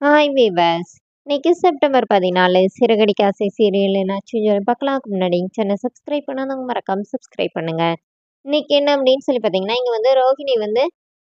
Hi viewers. இன்னைக்கு September 14 Siragadikka ஆசை serial என்னாச்சு பார்க்கலாம்க்கு முன்னாடி சேனல் சப்ஸ்கிரைப் பண்ணாதவங்க மறக்காம சப்ஸ்கிரைப் பண்ணுங்க. இன்னைக்கு என்ன அப்படின்னு சொல்லி பார்த்தீங்கன்னா, இங்க வந்து ரோகிணி வந்து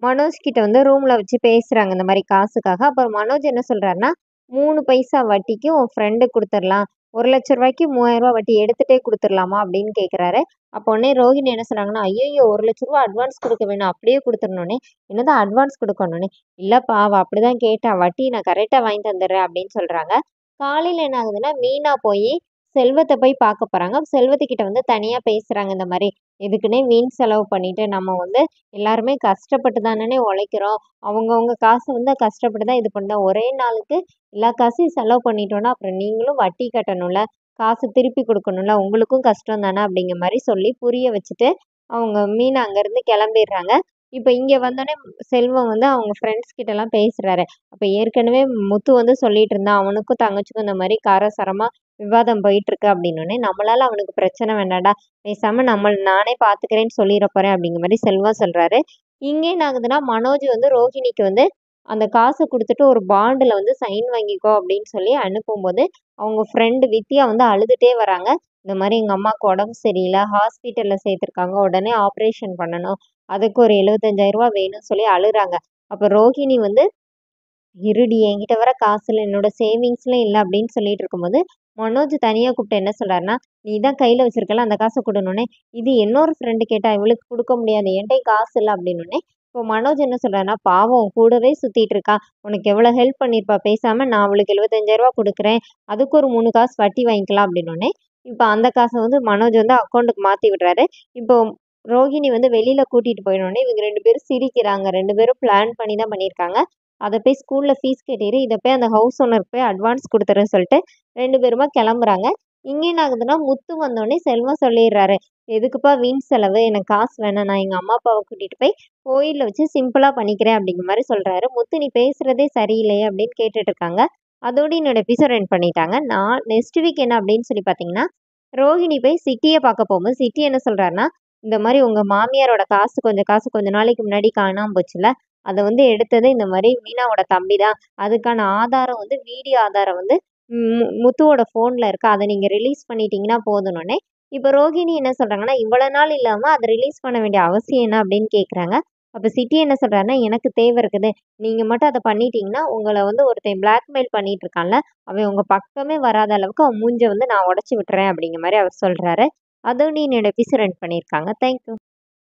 மனோஜ் கிட்ட வந்து ரூம்ல வச்சு பேசுறாங்க இந்த மாதிரி காசுக்காக. அப்புறம் மனோஜ் என்ன சொல்றாருன்னா, 3 பைசா வட்டிக்கு உன் ஃப்ரெண்டு கொடுத்துடலாம், 1,00,000 ரூபாய்க்கு 3,000 வட்டி எடுத்துட்டே கொடுத்துடலாமா அப்படின்னு கேட்குறாரு. அப்போ உடனே ரோகிணி என்ன சொல்றாங்கன்னா, ஐயோ 1,00,000 அட்வான்ஸ் கொடுக்க வேணும், அப்படியே கொடுத்துடணுன்னே. என்னதான் அட்வான்ஸ் கொடுக்கணுன்னே, இல்லப்பா அவ அப்படிதான் கேட்டா, வட்டி நான் கரெக்டா வாங்கி தந்துடுறேன் அப்படின்னு சொல்றாங்க. காலையில என்ன ஆகுதுன்னா, மீனா போய் செல்வத்தை போய் பார்க்க போறாங்க. செல்வத்துக்கிட்ட வந்து தனியா பேசுறாங்க இந்த மாதிரி. எதுக்குன்னே வீண் செலவு பண்ணிட்டு நம்ம வந்து எல்லாருமே கஷ்டப்பட்டு தானே உழைக்கிறோம். அவங்கவுங்க காசு வந்து கஷ்டப்பட்டு தான் இது பண்ணோம். ஒரே நாளுக்கு எல்லா காசையும் செலவு பண்ணிட்டோம்னா அப்புறம் நீங்களும் வட்டி கட்டணும்ல, காசு திருப்பி கொடுக்கணும்ல, உங்களுக்கும் கஷ்டம் தானே அப்படிங்கிற மாதிரி சொல்லி புரிய வச்சுட்டு அவங்க மீனா அங்கேருந்து கிளம்பிடுறாங்க. இப்போ இங்கே வந்தோடனே செல்வம் வந்து அவங்க ஃப்ரெண்ட்ஸ் கிட்டலாம் பேசுறாரு. அப்போ ஏற்கனவே முத்து வந்து சொல்லிட்டு இருந்தான், அவனுக்கும் தங்கச்சிக்கும் இந்த மாதிரி காரசாரமா விவாதம் போயிட்டு இருக்கு அப்படின்னோடனே, நம்மளால அவனுக்கு பிரச்சனை வேண்டாம்டா, பேசாம நானே பார்த்துக்கிறேன்னு சொல்லிட போறேன் அப்படிங்கிற மாதிரி செல்வம் சொல்றாரு. இங்கே என்ன ஆகுதுன்னா, மனோஜ் வந்து ரோஹிணிக்கு வந்து அந்த காசை கொடுத்துட்டு ஒரு பாண்டில் வந்து சைன் வாங்கிக்கோ அப்படின்னு சொல்லி அனுப்பும்போது, அவங்க ஃப்ரெண்டு வித்யா வந்து அழுதுட்டே வராங்க. இந்த மாதிரி எங்கள் அம்மாவுக்கு உடம்பு சரியில்லை, ஹாஸ்பிட்டலில் சேர்த்துருக்காங்க, உடனே ஆப்ரேஷன் பண்ணணும், அதுக்கு ஒரு 75,000 வேணும்னு சொல்லி அழுறாங்க. அப்போ ரோஹிணி வந்து, இருடி என்கிட்ட வர காசு இல்லை, என்னோட சேவிங்ஸ்லாம் இல்லை அப்படின்னு சொல்லிட்டு இருக்கும்போது, மனோஜ் தனியாக கூப்பிட்டு என்ன சொல்றாருன்னா, நீ தான் கையில் வச்சிருக்கல அந்த காசை கொடுனோடனே, இது இன்னொரு ஃப்ரெண்டு கேட்டா இவளுக்கு கொடுக்க முடியாது, என்கிட்டயும் காசு இல்லை அப்படின்னோடனே, இப்போ மனோஜ் என்ன சொல்றாருன்னா, பாவம் கூடவே சுத்திட்டு இருக்கா, உனக்கு எவ்வளோ ஹெல்ப் பண்ணியிருப்பா, பேசாம நான் அவளுக்கு 75,000 கொடுக்குறேன், அதுக்கு ஒரு 3 காசு வட்டி வாங்கிக்கலாம் அப்படின்னோடனே, இப்போ அந்த காசை வந்து மனோஜ் வந்து அக்கௌண்ட்டுக்கு மாற்றி விடுறாரு. இப்போ ரோஹிணி வந்து வெளியில கூட்டிட்டு போயிடனோடனே இவங்க 2 பேரும் சிரிக்கிறாங்க. 2 பேரும் பிளான் பண்ணி தான் பண்ணியிருக்காங்க. அத போய் ஸ்கூல்ல ஃபீஸ் கட்டிரு, இத போய் அந்த ஹவுஸ் ஓனருக்கு போய் அட்வான்ஸ் குடுத்துருன்னு சொல்லிட்டு 2 பேருமா கிளம்புறாங்க. இங்க என்ன ஆகுதுன்னா, முத்து வந்தோனே செல்வம் சொல்லிடுறாரு. "எதுக்குப்பா வீண் செலவு? எனக்கு காசு வேணாம். நான் எங்க அம்மா, அப்பாவ கூட்டிட்டு போய் கோயில்ல வச்சு சிம்பிளா பண்ணிக்கிறேன்." அப்படிங்கிற மாரி சொல்றாரு. முத்து "நீ பேசுறதே சரியில்லையே" அப்படின்னு கேட்டுட்டு இருக்காங்க. அதோட என்னோட எபிசோட் எண்ட் பண்ணிட்டாங்க. நான் நெக்ஸ்ட் வீக் என்ன அப்படின்னு சொல்லி பார்த்தீங்கன்னா, ரோஹிணி போய் சிட்டிய பார்க்க போகும்போது, சிட்டி என்ன சொல்றாருன்னா, இந்த மாரி உங்க மாமியாரோட காசு கொஞ்ச நாளைக்கு முன்னாடி காணாம போச்சுல்ல, அத வந்து எடுத்தது இந்த மாரி மீனாவோட தம்பி தான். அதுக்கான ஆதாரம் வந்து வீடியோ ஆதாரம் வந்து முத்துவோட ஃபோன்ல இருக்கு. அத நீங்க ரிலீஸ் பண்ணிட்டீங்கன்னா போதுன்னோனே, இப்ப ரோகிணி என்ன சொல்றாங்கன்னா, இவ்வளோ நாள் இல்லாம அத ரிலீஸ் பண்ண வேண்டிய அவசியம் என்ன அப்படின்னு கேட்குறாங்க. அப்ப சிட்டி என்ன சொல்றாருன்னா, எனக்கு தேவை இருக்குது. நீங்க மட்டும் அத பண்ணிட்டீங்கன்னா, உங்கள வந்து ஒருத்தன் பிளாக்மெயில் பண்ணிட்டு இருக்கான்ல, அவன் உங்க பக்கமே வராத அளவுக்கு அவன் மூஞ்ச வந்து நான் உடைச்சு விட்டுறேன் அப்படிங்கிற மாரி அவர் சொல்றாரு. அதோட என்னோட எபிசோட் எண்ட் பண்ணியிருக்காங்க. Thank you.